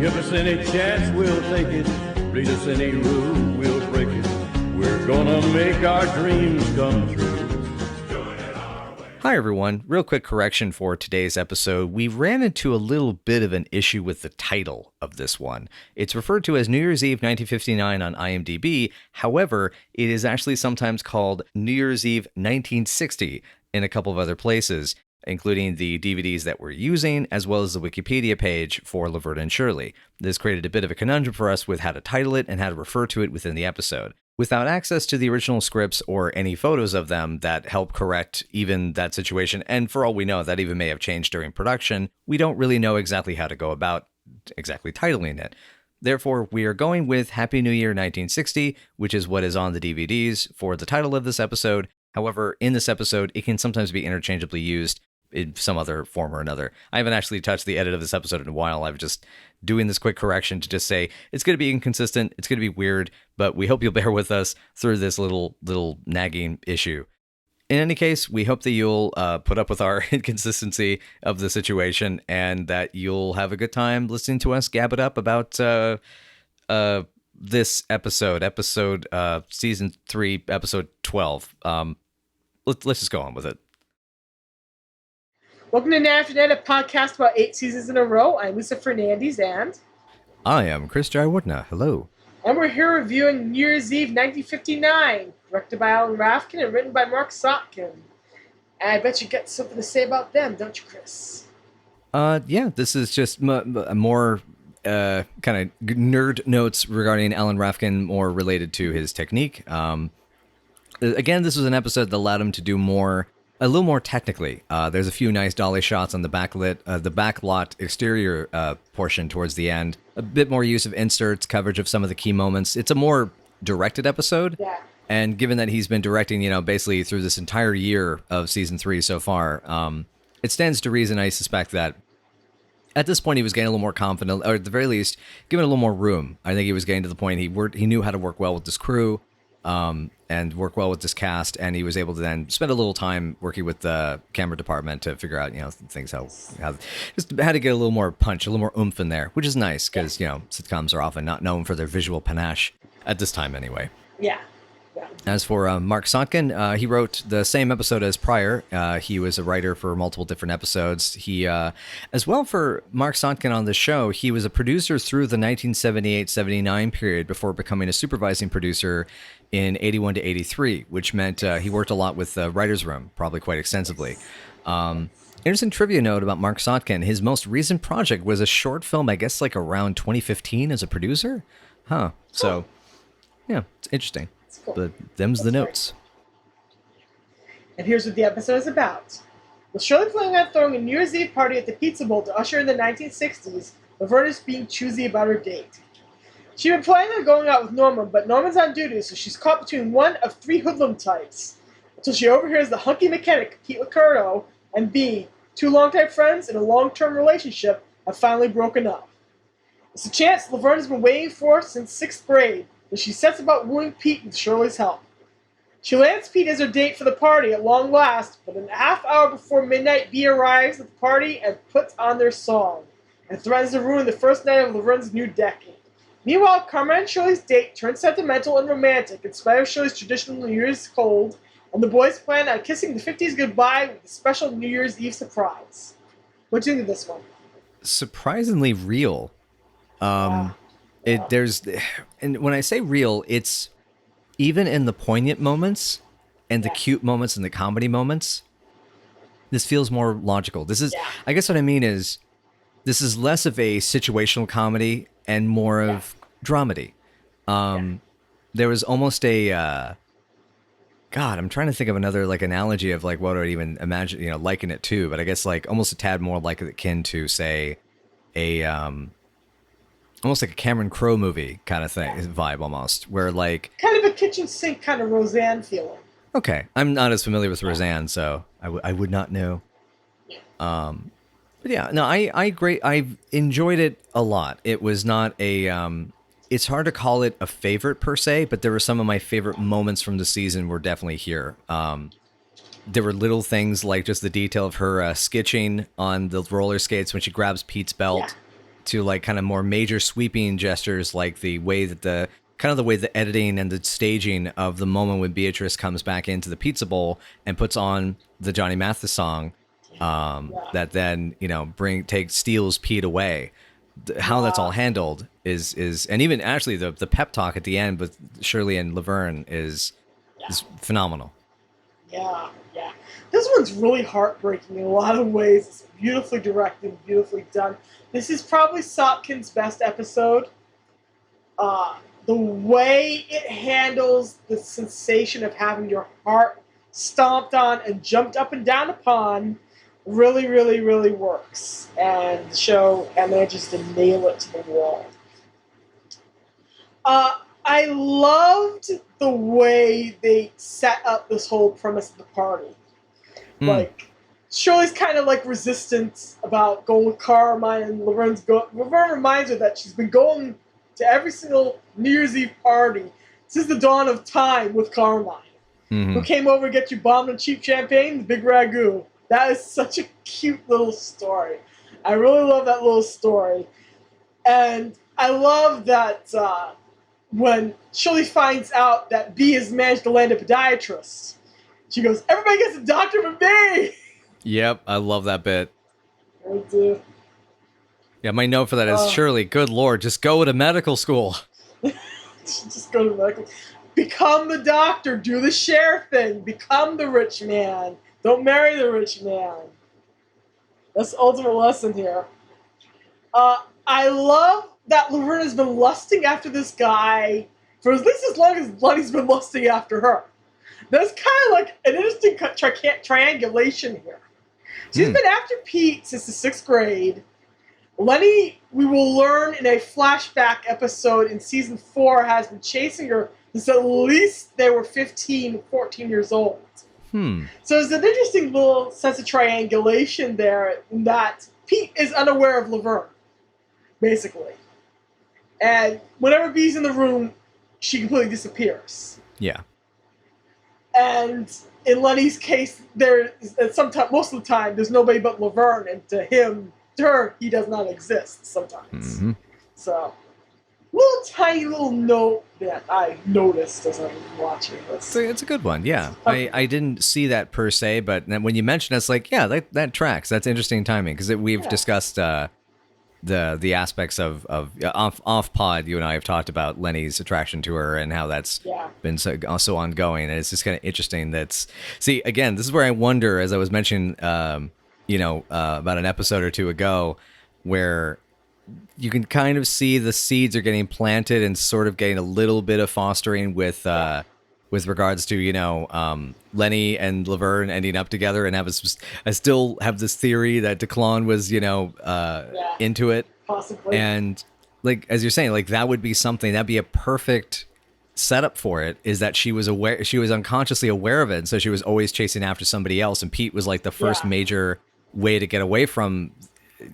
Give us any chance, we'll take it. Read us any rule, we'll break it. We're gonna make our dreams come true. Hi everyone, real quick correction for today's episode. We ran into a little bit of an issue with the title of this one. It's referred to as New Year's Eve 1959 on IMDb. However, it is actually sometimes called New Year's Eve 1960 in a couple of other places, including the DVDs that we're using, as well as the Wikipedia page for Laverne and Shirley. This created a bit of a conundrum for us with how to title it and how to refer to it within the episode. Without access to the original scripts or any photos of them that help correct even that situation, and for all we know, that even may have changed during production, we don't really know exactly how to go about exactly titling it. Therefore, we are going with Happy New Year 1960, which is what is on the DVDs for the title of this episode. However, in this episode, it can sometimes be interchangeably used in some other form or another. I haven't actually touched the edit of this episode in a while. I'm just doing this quick correction to just say it's going to be inconsistent, it's going to be weird, but we hope you'll bear with us through this little nagging issue. In any case, we hope that you'll put up with our inconsistency of the situation and that you'll have a good time listening to us gab it up about this episode, season 3, episode 12. Let's just go on with it. Welcome to Naturalism, a podcast about 8 seasons in a row. I'm Lisa Fernandes, and I am Chris Jayawardena. Hello. And we're here reviewing New Year's Eve 1959, directed by Alan Rafkin and written by Mark Sotkin. And I bet you got something to say about them, don't you, Chris? Yeah, this is just more kind of nerd notes regarding Alan Rafkin, more related to his technique. Again, this was an episode that allowed him to do a little more technically. There's a few nice dolly shots on the backlot exterior portion towards the end. A bit more use of inserts, coverage of some of the key moments. It's a more directed episode. Yeah. And given that he's been directing, basically through this entire year of season 3 so far, it stands to reason, I suspect, that at this point he was getting a little more confident, or at the very least, given a little more room. I think he was getting to the point he knew how to work well with this crew. And work well with this cast, and he was able to then spend a little time working with the camera department to figure out, things how just had to get a little more punch, a little more oomph in there, which is nice because sitcoms are often not known for their visual panache at this time anyway. Yeah. As for Mark Sotkin, he wrote the same episode as prior. He was a writer for multiple different episodes. He, as well for Mark Sotkin on the show, he was a producer through the 1978-79 period before becoming a supervising producer in 81 to 83, which meant he worked a lot with the writer's room, probably quite extensively. Interesting trivia note about Mark Sotkin. His most recent project was a short film, I guess like around 2015 as a producer. Huh. So, yeah, it's interesting. Cool. But them's the notes. And here's what the episode is about. With Shirley planning on throwing a New Year's Eve party at the Pizza Bowl to usher in the 1960s, Laverne is being choosy about her date. She'd been planning on going out with Norman, but Norman's on duty, so she's caught between one of 3 hoodlum types, until she overhears the hunky mechanic, Pete Lucardo, and B, 2 longtime friends in a long-term relationship, have finally broken up. It's a chance Laverne has been waiting for since 6th grade, and she sets about wooing Pete with Shirley's help. She lands Pete as her date for the party at long last, but a half hour before midnight, B arrives at the party and puts on their song, and threatens to ruin the first night of Laverne's new decade. Meanwhile, Carmen and Shirley's date turns sentimental and romantic in spite of Shirley's traditional New Year's cold, and the boys plan on kissing the 50s goodbye with a special New Year's Eve surprise. What do you think of this one? Surprisingly real. Wow. And when I say real, it's even in the poignant moments and the cute moments and the comedy moments, this feels more logical. This is, I guess what I mean is, this is less of a situational comedy and more of dramedy. There was almost a, God, I'm trying to think of another analogy of what I would even imagine, liken it to, but I guess almost a tad more akin to, say, a, almost like a Cameron Crowe movie kind of thing, vibe almost, where kind of a kitchen sink kind of Roseanne feeling. Okay, I'm not as familiar with Roseanne, so I would not know. But yeah, no, I agree. I've enjoyed it a lot. It was not a, it's hard to call it a favorite per se, but there were some of my favorite moments from the season were definitely here. There were little things like just the detail of her skitching on the roller skates when she grabs Pete's belt to like kind of more major sweeping gestures, like the way that the way the editing and the staging of the moment when Beatrice comes back into the pizza bowl and puts on the Johnny Mathis song, that then, you know, steals Pete away. How that's all handled is and even actually the pep talk at the end with Shirley and Laverne is phenomenal. Yeah. This one's really heartbreaking in a lot of ways. It's beautifully directed, beautifully done. This is probably Sotkin's best episode. The way it handles the sensation of having your heart stomped on and jumped up and down upon really, really, really works. And the show manages to nail it to the wall. I loved the way they set up this whole premise of the party. Like, Shirley's kind of like resistant about going with Carmen, and Laverne reminds her that she's been going to every single New Year's Eve party since the dawn of time with Carmen, who came over to get you bombed and cheap champagne, the big ragu. That is such a cute little story. I really love that little story. And I love that when Shirley finds out that B has managed to land a podiatrist, she goes, "Everybody gets a doctor but me!" Yep, I love that bit. I do. Yeah, my note for that is, Shirley, good Lord, just go to medical school. Just go to medical. Become the doctor. Do the Cher thing. Become the rich man. Don't marry the rich man. That's the ultimate lesson here. I love that Laverne has been lusting after this guy for at least as long as Lenny's been lusting after her. There's kind of like an interesting triangulation here. She's been after Pete since the 6th grade. Lenny, we will learn in a flashback episode in season 4, has been chasing her since at least they were 15, 14 years old. So there's an interesting little sense of triangulation there in that Pete is unaware of Laverne, basically. And whenever B's in the room, she completely disappears. Yeah. And in Lenny's case, most of the time, there's nobody but Laverne, and to her, he does not exist sometimes. So, tiny little note that I noticed as I was watching this. It's a good one, yeah. I didn't see that per se, but when you mention it, it's like, yeah, that tracks. That's interesting timing, because we've discussed the aspects of off pod. You and I have talked about Lenny's attraction to her and how that's been so ongoing, and it's just kind of interesting. See, again, this is where I wonder, as I was mentioning, about an episode or two ago, where you can kind of see the seeds are getting planted and sort of getting a little bit of fostering with regards to, Lenny and Laverne ending up together, and I still have this theory that Declan was, into it. Possibly. And like, as you're saying, like that would be something, that'd be a perfect setup for it, is that she was unconsciously aware of it. And so she was always chasing after somebody else. And Pete was like the first major way to get away from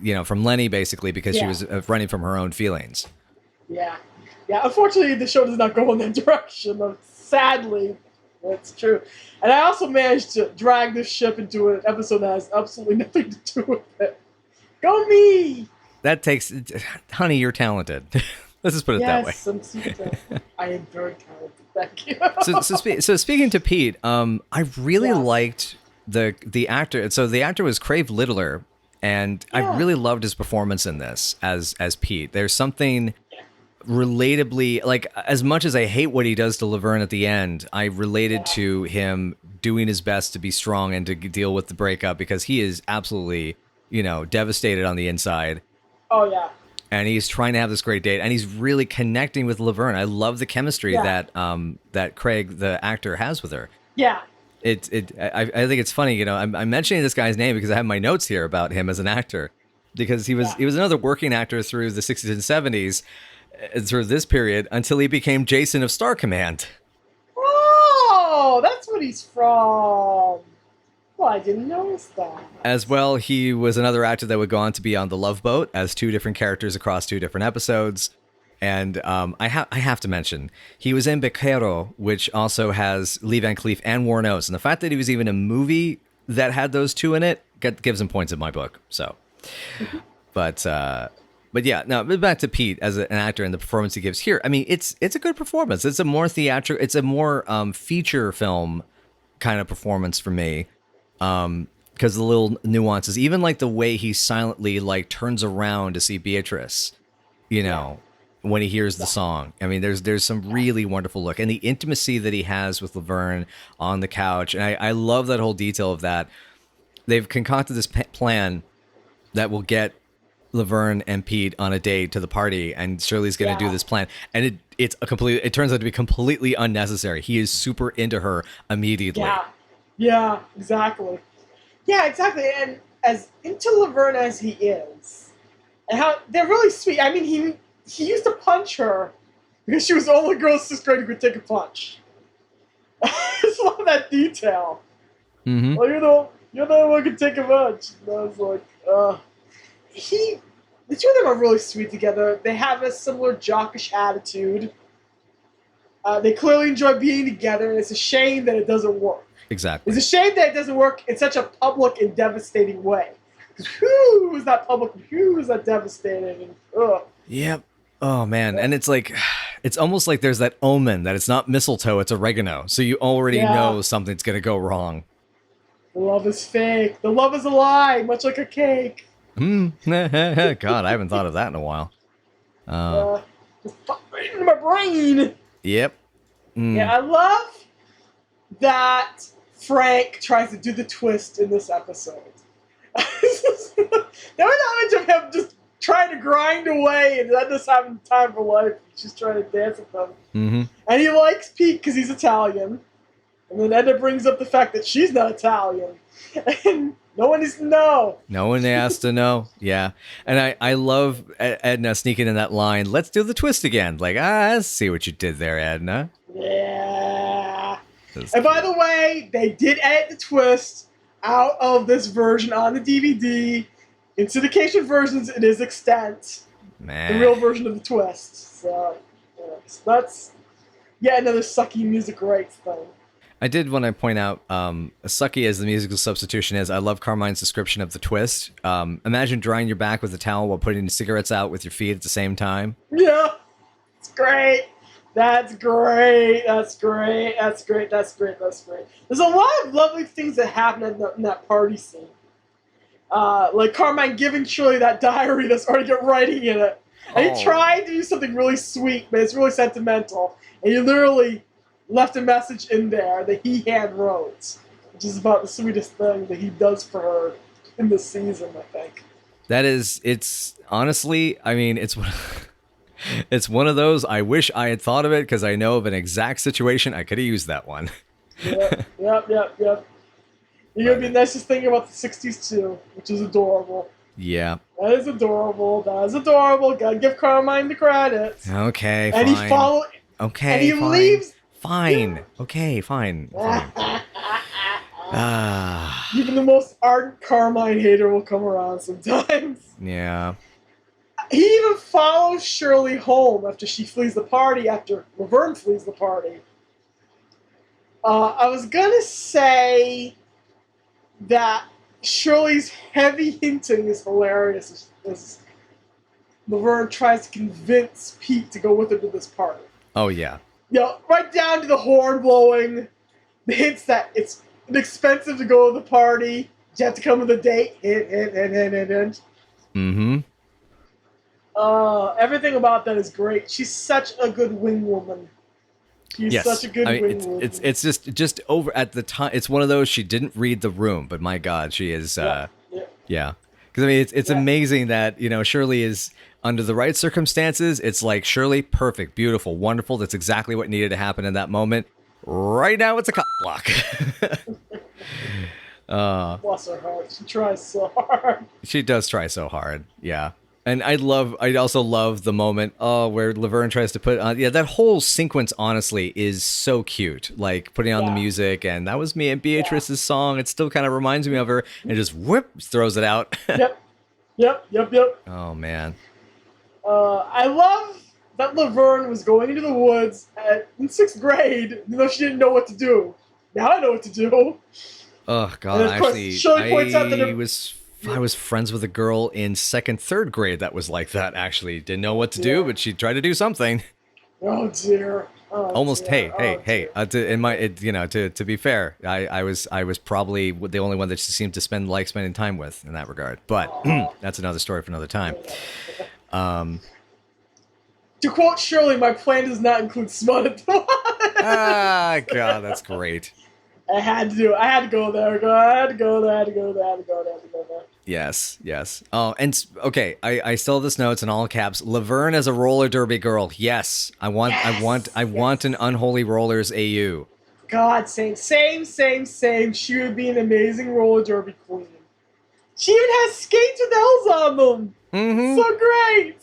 Lenny, basically, because she was running from her own feelings. Yeah. Unfortunately, the show does not go in that direction. Sadly, that's true. And I also managed to drag this ship into an episode that has absolutely nothing to do with it. Go me! That takes, honey, you're talented. Let's just put it that way. Yes, I am very talented. Thank you. So speaking to Pete, I really liked the actor. So the actor was Crave Littler, and I really loved his performance in this as Pete. There's something relatably, like, as much as I hate what he does to Laverne at the end, I related to him doing his best to be strong and to deal with the breakup, because he is absolutely, devastated on the inside. Oh, yeah. And he's trying to have this great date, and he's really connecting with Laverne. I love the chemistry that Craig, the actor, has with her. Yeah. I think it's funny, I'm mentioning this guy's name because I have my notes here about him as an actor, because he was another working actor through the 60s and 70s, through this period, until he became Jason of Star Command. Oh, that's what he's from. Well, I didn't notice that. As well, he was another actor that would go on to be on The Love Boat as 2 different characters across 2 different episodes. And I have to mention, he was in Becerro, which also has Lee Van Cleef and Warren Oates. And the fact that he was even a movie that had those 2 in it gives him points in my book. So, but But yeah, no, but back to Pete as an actor and the performance he gives here. I mean, it's a good performance. It's a more theatrical, it's a more feature film kind of performance for me. Because the little nuances, even like the way he silently like turns around to see Beatrice, you know, when he hears the song. I mean, there's some really wonderful look, and the intimacy that he has with Laverne on the couch. And I love that whole detail of that. They've concocted this plan that will get Laverne and Pete on a date to the party, and Shirley's going to do this plan, and it turns out to be completely unnecessary. He is super into her immediately. Yeah, exactly. Yeah, exactly. And as into Laverne as he is, and how they're really sweet. I mean, he used to punch her because she was the only girl in 6th grade who could take a punch. I just love that detail. Mm-hmm. Well, you're the only one who can take a punch. And I was like, the two of them are really sweet together. They have a similar jockish attitude. They clearly enjoy being together, and it's a shame that it doesn't work. Exactly. It's a shame that it doesn't work in such a public and devastating way. Because whew, is that public, whew, is that devastating. And, ugh. Yep. Oh, man. And it's like, it's almost like there's that omen that it's not mistletoe, it's oregano. So you already know something's going to go wrong. The love is fake. The love is a lie, much like a cake. God, I haven't thought of that in a while. Just right into my brain. Yep. Yeah, I love that Frank tries to do the twist in this episode. There was an image of him just trying to grind away and not just having time for life. He's just trying to dance with them. Mm-hmm. And he likes Pete because he's Italian. And then Edna brings up the fact that she's not Italian. And no one needs to know. No one has to know. Yeah. And I love Edna sneaking in that line, let's do the twist again. Like, I see what you did there, Edna. Yeah. And by the way, they did edit the twist out of this version on the DVD. In syndication versions, it is extant. Man. The real version of the twist. So that's yet another sucky music rights thing. I did want to point out, sucky as the musical substitution is, I love Carmine's description of the twist. Imagine drying your back with a towel while putting cigarettes out with your feet at the same time. Yeah, it's great. That's great. That's great. That's great. That's great. That's great. There's a lot of lovely things that happen in that party scene. Like Carmine giving Shirley that diary that's already got writing in it. And he tried to do something really sweet, but it's really sentimental. And he literally left a message in there that he hand wrote, which is about the sweetest thing that he does for her in this season, I think. It's honestly, I mean, it's one of those, I wish I had thought of it because I know of an exact situation I could have used that one. Yep. You're going to be the nicest thing about the 60s too, which is adorable. Yeah. That is adorable. Gotta give Carmine the credit. Okay, and fine. And he leaves. Fine. Okay, fine. Even the most ardent Carmine hater will come around sometimes. Yeah. He even follows Shirley home after she flees the party, after Laverne flees the party. I was gonna say that Shirley's heavy hinting is hilarious as Laverne tries to convince Pete to go with her to this party. Oh, yeah. Right down to the horn blowing, the hints that it's inexpensive to go to the party, you have to come with a date, hint. Mm-hmm. Everything about that is great. She's such a good wing woman. She's such a good wing woman. It's just over at the time. It's one of those, she didn't read the room, but my God, she is. Yeah. Because I mean, it's amazing that Shirley is under the right circumstances. It's like Shirley, perfect, beautiful, wonderful. That's exactly what needed to happen in that moment. Right now, it's a cock block. Bless her heart. She tries so hard. She does try so hard. Yeah. And I also love the moment where Laverne tries to put on, that whole sequence honestly is so cute. Like putting on the music, and that was me and Beatrice's song. It still kind of reminds me of her, and just throws it out. Yep. Oh man. I love that Laverne was going into the woods in 6th grade, even though she didn't know what to do. Now I know what to do. Oh God, Shirley points out that I was I was friends with a girl in second, third grade that was like that. Actually, didn't know what to do, but she tried to do something. Oh dear. Oh, Almost. dear. Hey. To be fair, I was probably the only one that she seemed to spending time with in that regard. But that's another story for another time. To quote Shirley, my plan does not include smut at the moment. God, that's great. I had to do it. I had to go there. I had to go there. Yes. Oh, and okay, I still have this notes in all caps. Laverne as a roller derby girl. Yes, I want an Unholy Rollers AU. God, same. She would be an amazing roller derby queen. She even has skates with L's on them. Mm-hmm. So great.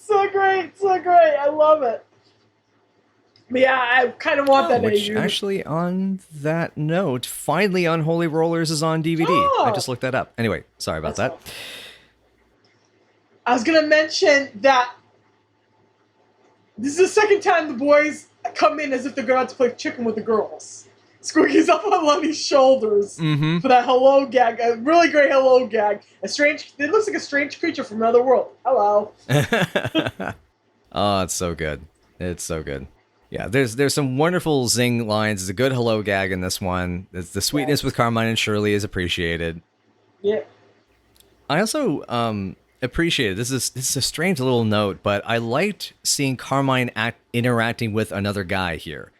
I love it. But yeah, I kind of want that Which AU. actually, on that note, finally Unholy Rollers is on DVD. Oh. I just looked that up. Anyway, sorry about that. Fun. I was gonna mention that this is the second time the boys come in as if they're going to play chicken with the girls. Squiggy's up on Lenny's shoulders for that hello gag, a really great hello gag. It looks like a strange creature from another world. Hello. Oh, it's so good. It's so good. Yeah, there's some wonderful zing lines. There's a good hello gag in this one. The sweetness with Carmine and Shirley is appreciated. Yeah. I also appreciated, this is a strange little note, but I liked seeing Carmine interacting with another guy here.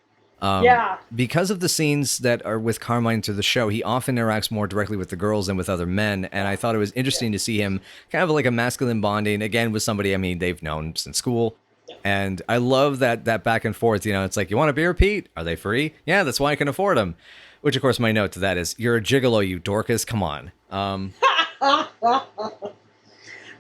Because of the scenes that are with Carmine to the show, he often interacts more directly with the girls than with other men, and I thought it was interesting to see him kind of like a masculine bonding, again, with somebody, I mean, they've known since school. And I love that back and forth. You know, it's like, you want a beer, Pete? Are they free? Yeah, that's why I can afford them. Which, of course, my note to that is, you're a gigolo, you Dorcas. Come on.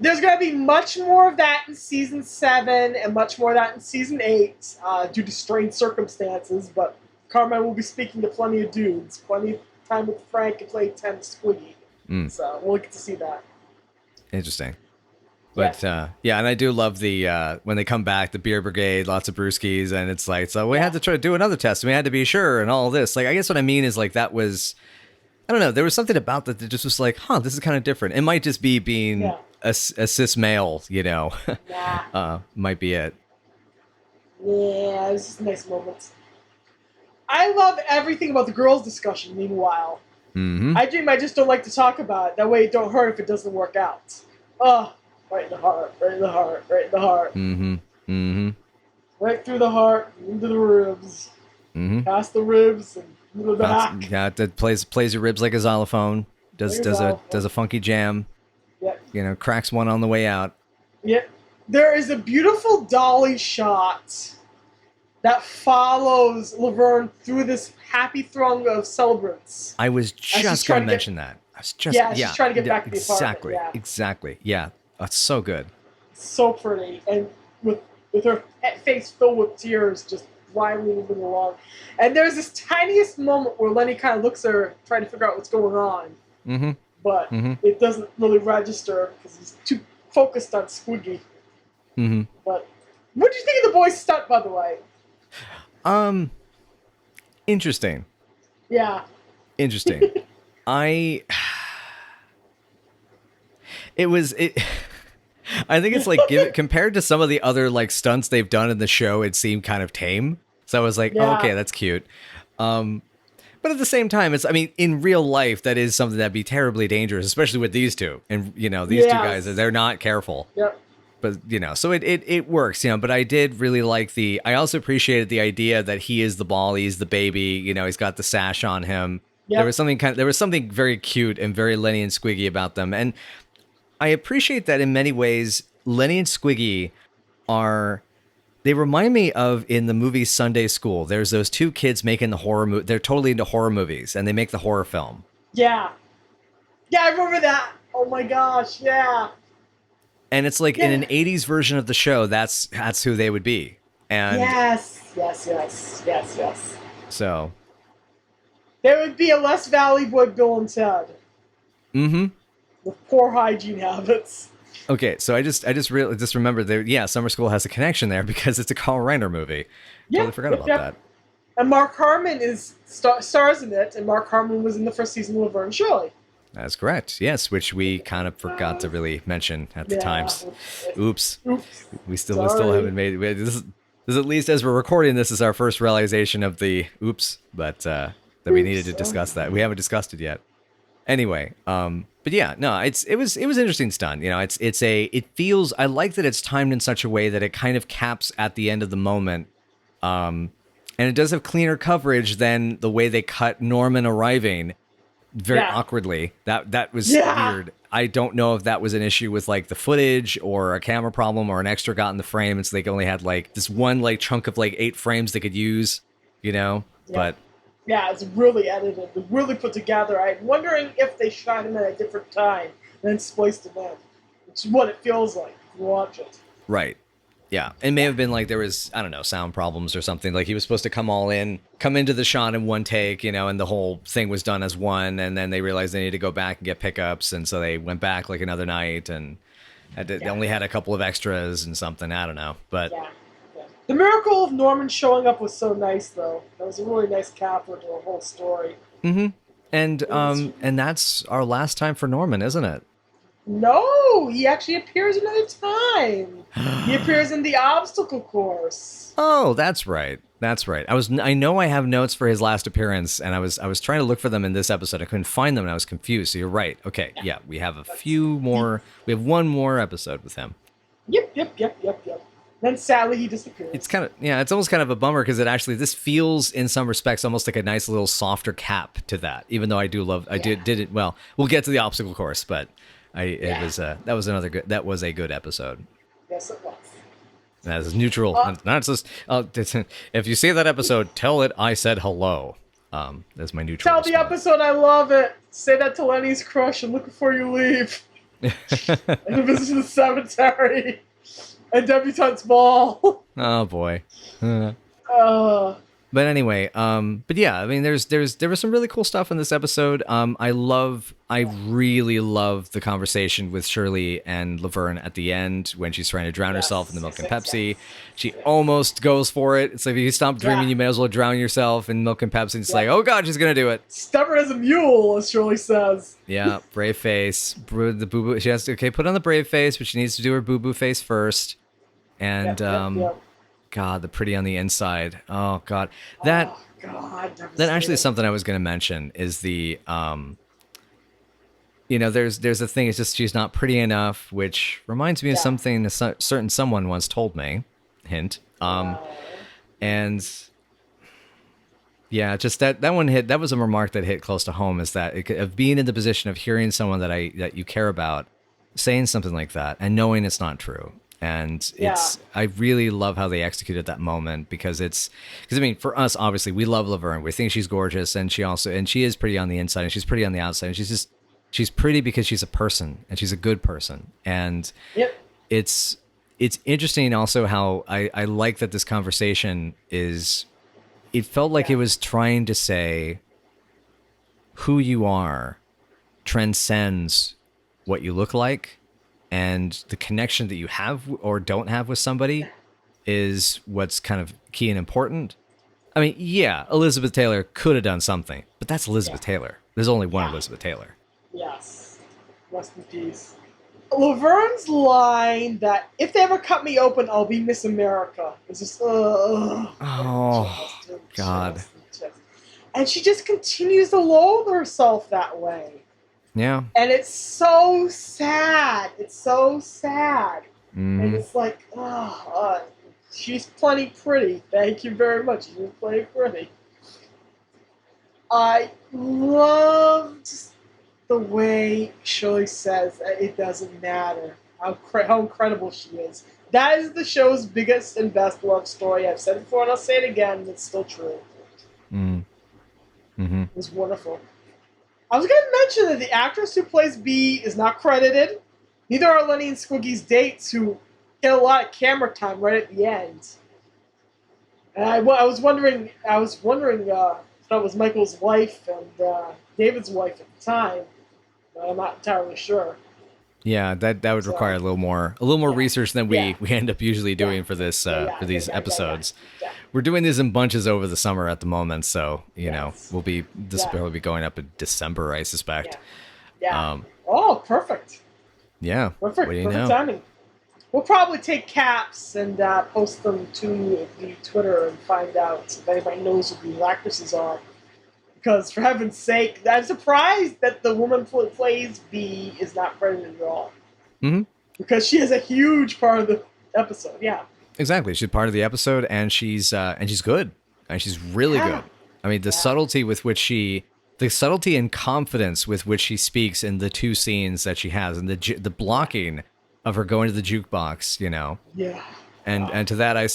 There's going to be much more of that in Season 7 and much more of that in Season 8 due to strange circumstances. But Carmen will be speaking to plenty of dudes. Plenty of time with Frank and play 10 Squiggy. So we'll get to see that. Interesting. But yeah, and I do love the when they come back, the beer brigade, lots of brewskis, and it's like, so we had to try to do another test, and we had to be sure, and all this. Like, I guess what I mean is, like, that was, I don't know, there was something about that just was like, this is kind of different. It might just be being a cis male, you know, might be it. Yeah, it was just nice moments. I love everything about the girls' discussion. Meanwhile, I just don't like to talk about it. That way, it don't hurt if it doesn't work out. Right in the heart. Right through the heart, into the ribs. Past the ribs and into the back. Yeah, that plays your ribs like a xylophone. Does a funky jam. Yep. You know, cracks one on the way out. Yep. There is a beautiful dolly shot that follows Laverne through this happy throng of celebrants. I was just going to mention that. She's trying to get back to the apartment. Exactly. Yeah. That's so good. So pretty. And with her face filled with tears, just blindly moving along. And there's this tiniest moment where Lenny kind of looks at her, trying to figure out what's going on. But it doesn't really register because he's too focused on Squiggy. But what did you think of the boys' stunt, by the way? Interesting. Yeah. Interesting. I think it's like, compared to some of the other like stunts they've done in the show, it seemed kind of tame. So I was like, okay, that's cute. But at the same time, I mean, in real life, that is something that'd be terribly dangerous, especially with these two. And, you know, these two guys, they're not careful. Yep. But, you know, so it works, you know, but I did really like I also appreciated the idea that he is the ball, he's the baby, you know, he's got the sash on him. Yep. There was something very cute and very Lenny and Squiggy about them. And I appreciate that in many ways, Lenny and Squiggy they remind me of in the movie Sunday School. There's those two kids making the horror movie. They're totally into horror movies and they make the horror film. Yeah. Yeah, I remember that. Oh my gosh, yeah. And it's like in an 80s version of the show, that's who they would be. And yes. So there would be a less Valley Boy Bill and Ted. With poor hygiene habits. Okay, so I just remembered that Summer School has a connection there because it's a Carl Reiner movie. Totally forgot about that. And Mark Harmon stars in it, and Mark Harmon was in the first season of Laverne and Shirley. That's correct. Yes, which we kind of forgot to really mention at the Yeah. times. Oops. Oops. We still Sorry. haven't made this at least as we're recording this is our first realization of the oops, but that we needed to discuss that. We haven't discussed it yet. Anyway, but yeah, no, it was interesting stunt. You know, it feels, I like that it's timed in such a way that it kind of caps at the end of the moment. And it does have cleaner coverage than the way they cut Norman arriving very awkwardly. That was weird. I don't know if that was an issue with like the footage or a camera problem or an extra got in the frame, and so they only had like this one like chunk of like 8 frames they could use, you know. But yeah, it's really edited, really put together. I'm wondering if they shot him at a different time and then spliced him in, which is what it feels like if you watch it. Right. Yeah, it may have been like there was, I don't know, sound problems or something. Like he was supposed to come into the shot in one take, you know, and the whole thing was done as one, and then they realized they needed to go back and get pickups, and so they went back like another night, and they only had a couple of extras and something, I don't know. But the miracle of Norman showing up was so nice, though. That was a really nice capper to the whole story. Mm-hmm. And that's our last time for Norman, isn't it? No, he actually appears another time. He appears in the obstacle course. Oh, that's right. That's right. I know I have notes for his last appearance, and I was trying to look for them in this episode. I couldn't find them, and I was confused. So you're right. Okay, yeah, we have a few more. We have one more episode with him. Yep. Then sadly he disappears. It's kind of it's almost kind of a bummer because this feels in some respects almost like a nice little softer cap to that. Even though I did it well. We'll get to the obstacle course, but. That was a good episode. Yes, it was. As neutral, not just. If you see that episode, tell it I said hello. That's my neutral. Tell the episode I love it. Say that to Lenny's crush and look before you leave. And visit the cemetery. And debutante's ball. Oh boy. Uh, But anyway, but yeah, I mean, there was some really cool stuff in this episode. I really love the conversation with Shirley and Laverne at the end when she's trying to drown herself in the Milk and Pepsi. She almost goes for it. It's like, if you stop dreaming, you may as well drown yourself in Milk and Pepsi. It's like, oh god, she's gonna do it. Stubborn as a mule, as Shirley says. Yeah, brave face. The boo boo. She has to put on the brave face, but she needs to do her boo boo face first. And God, the pretty on the inside. Oh God, that actually is something I was going to mention. Is the there's a thing. It's just she's not pretty enough, which reminds me of something a certain someone once told me. Hint. And yeah, just that one hit. That was a remark that hit close to home. Is that of being in the position of hearing someone that you care about saying something like that and knowing it's not true. And I really love how they executed that moment because I mean, for us, obviously, we love Laverne. We think she's gorgeous, and she is pretty on the inside, and she's pretty on the outside, and she's pretty because she's a person, and she's a good person. And it's interesting also how I like that this conversation it felt like it was trying to say who you are transcends what you look like. And the connection that you have or don't have with somebody is what's kind of key and important. I mean, yeah, Elizabeth Taylor could have done something, but that's Elizabeth Taylor. There's only one Elizabeth Taylor. Yes. Rest in peace. Laverne's line that, if they ever cut me open, I'll be Miss America. It's just, God. And she just continues to loathe herself that way. Yeah. And it's so sad. It's so sad. And it's like, she's plenty pretty. Thank you very much. She's plenty pretty. I loved the way Shirley says that it doesn't matter how incredible she is. That is the show's biggest and best love story. I've said it before and I'll say it again. It's still true. It was wonderful. I was going to mention that the actress who plays Bee is not credited. Neither are Lenny and Squiggy's dates, who get a lot of camera time right at the end. And I was wondering if that was Michael's wife and David's wife at the time, but I'm not entirely sure. Yeah, that would require a little more research than we end up usually doing for this for these episodes. We're doing these in bunches over the summer at the moment, so you know this will probably be going up in December, I suspect. Yeah. Oh, perfect. Yeah. Perfect. What do you Perfect know? timing. We'll probably take caps and post them to the Twitter and find out if anybody knows who the actresses are. Because, for heaven's sake, I'm surprised that the woman who plays B is not credited at all. Mm-hmm. Because she is a huge part of the episode, yeah. Exactly. She's part of the episode, and she's good, and she's really good. I mean, the subtlety and confidence with which she speaks in the two scenes that she has, and the blocking of her going to the jukebox, you know. Yeah. And to that I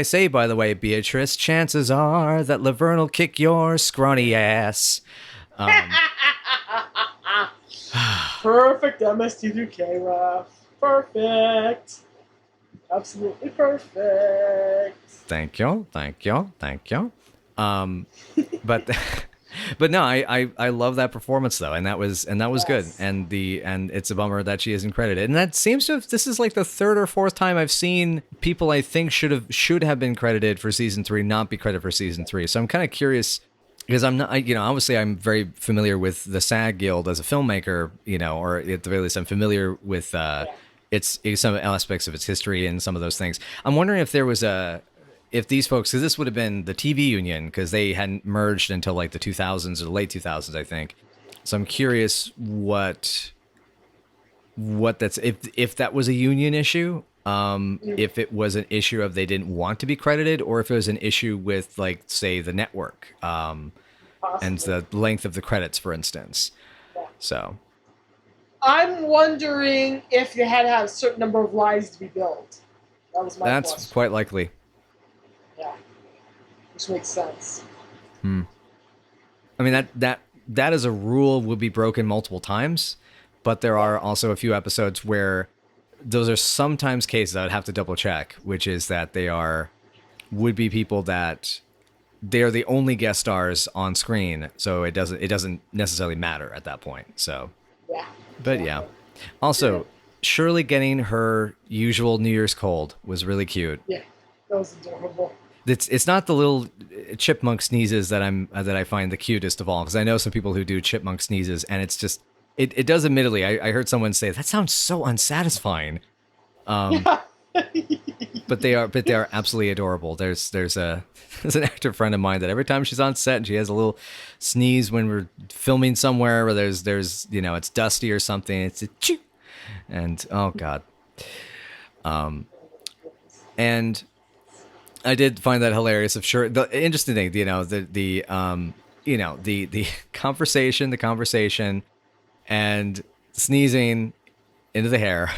say, by the way, Beatrice, chances are that Laverne will kick your scrawny ass. Perfect MST2K ref. Perfect. Absolutely perfect. Thank you. But but no, I love that performance though, and that was good. And it's a bummer that she isn't credited. And that seems to have, this is like the third or fourth time I've seen people I think should have been credited for season 3 not be credited for season 3. So I'm kind of curious, because I'm not, obviously I'm very familiar with the SAG Guild as a filmmaker, or at the very least I'm familiar with it's some aspects of its history and some of those things. I'm wondering if there was if these folks, because this would have been the TV union, because they hadn't merged until like the 2000s or the late 2000s, I think. So I'm curious what that's, if that was a union issue, if it was an issue of they didn't want to be credited, or if it was an issue with, like, say, the network, and the length of the credits, for instance. So I'm wondering if they had to have a certain number of lines to be built. That was my that's question. quite likely. Yeah. Which makes sense. I mean, that as a rule would be broken multiple times, but there are also a few episodes where those are sometimes cases I would have to double check, which is that would be people that they're the only guest stars on screen, so it doesn't necessarily matter at that point. So Yeah. but yeah. Also, Shirley getting her usual New Year's cold was really cute. Yeah. That was adorable. It's not the little chipmunk sneezes that I find the cutest of all, because I know some people who do chipmunk sneezes, and it's just it does, admittedly. I heard someone say that sounds so unsatisfying. But they are absolutely adorable. There's an actor friend of mine that every time she's on set and she has a little sneeze when we're filming somewhere where there's it's dusty or something, it's a choo, and oh god. And I did find that hilarious. The interesting thing, the conversation, and sneezing into the hair.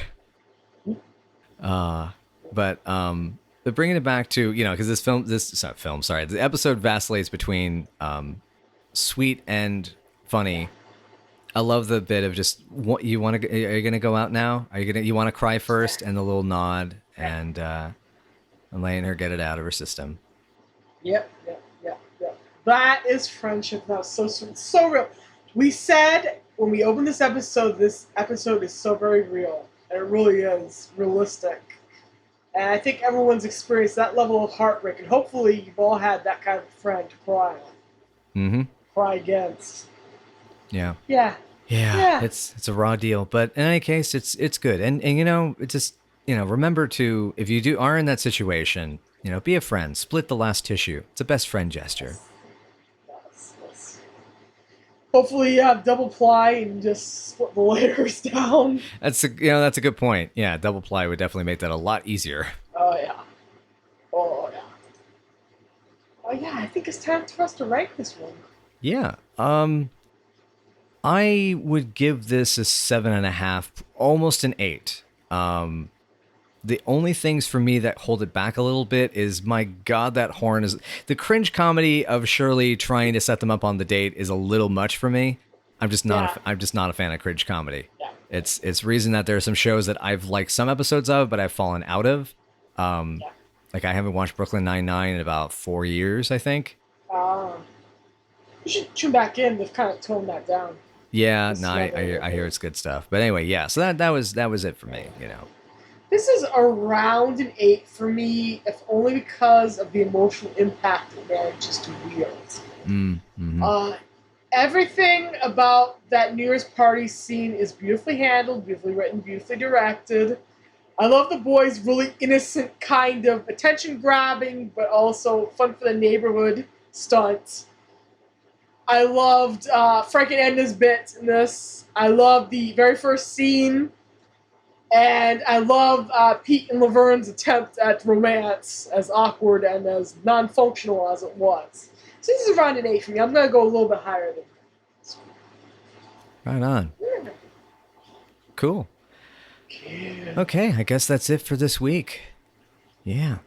But bringing it back to, because the episode vacillates between sweet and funny. I love the bit of just, what you want to, are you going to go out now? You want to cry first? And the little nod, and letting her get it out of her system. Yep. That is friendship. That was so sweet, so real. We said when we opened this episode is so very real. And it really is realistic. And I think everyone's experienced that level of heartbreak. And hopefully you've all had that kind of friend to cry on. Mm-hmm. Cry against. Yeah. Yeah. It's a raw deal. But in any case, it's good. And it's just, remember to, if you are in that situation, be a friend. Split the last tissue. It's a best friend gesture. Yes. Hopefully you have double ply and just split the layers down. That's a good point. Yeah, double ply would definitely make that a lot easier. Oh yeah. Oh yeah, I think it's time for us to rank this one. Yeah. I would give this a 7.5, almost an 8. The only things for me that hold it back a little bit is, my God, that horn is... The cringe comedy of Shirley trying to set them up on the date is a little much for me. I'm just not a fan of cringe comedy. Yeah. It's reason that there are some shows that I've liked some episodes of, but I've fallen out of. Like, I haven't watched Brooklyn Nine-Nine in about 4 years, I think. You should tune back in. They've kind of toned that down. Yeah, no, I hear it's good stuff. But anyway, yeah. So that was it for me. This is around an 8 for me, if only because of the emotional impact it manages to wield. Mm-hmm. Everything about that New Year's party scene is beautifully handled, beautifully written, beautifully directed. I love the boys' really innocent kind of attention grabbing, but also fun for the neighborhood stunts. I loved Frank and Edna's bit in this. I love the very first scene. And I love Pete and Laverne's attempt at romance, as awkward and as non-functional as it was. So this is around an 8 for me. I'm going to go a little bit higher than that. Right on. Yeah. Cool. Yeah. Okay, I guess that's it for this week. Yeah.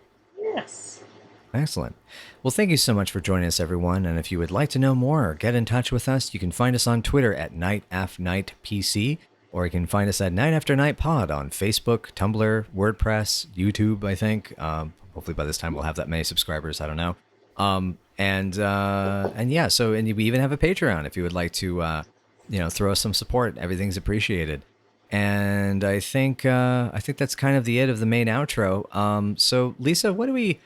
Yes. Excellent. Well, thank you so much for joining us, everyone. And if you would like to know more or get in touch with us, you can find us on Twitter at NightAfNightPC, or you can find us at Night After Night Pod on Facebook, Tumblr, WordPress, YouTube, I think. Hopefully by this time we'll have that many subscribers. I don't know. And yeah, and we even have a Patreon if you would like to, throw us some support. Everything's appreciated. And I think that's kind of the end of the main outro. So Lisa, what do we?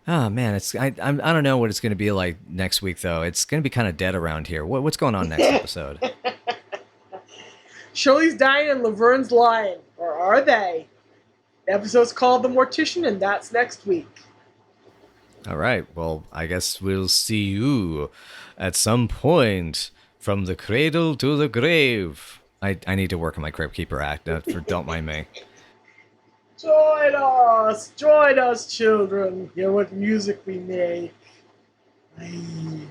Oh man, I don't know what it's going to be like next week though. It's going to be kind of dead around here. What's going on next episode? Shirley's dying and Laverne's lying. Or are they? The episode's called The Mortician, and that's next week. All right. Well, I guess we'll see you at some point from the cradle to the grave. I need to work on my Crypt Keeper act. Don't mind me. Join us, children. Hear what music we make. Aye.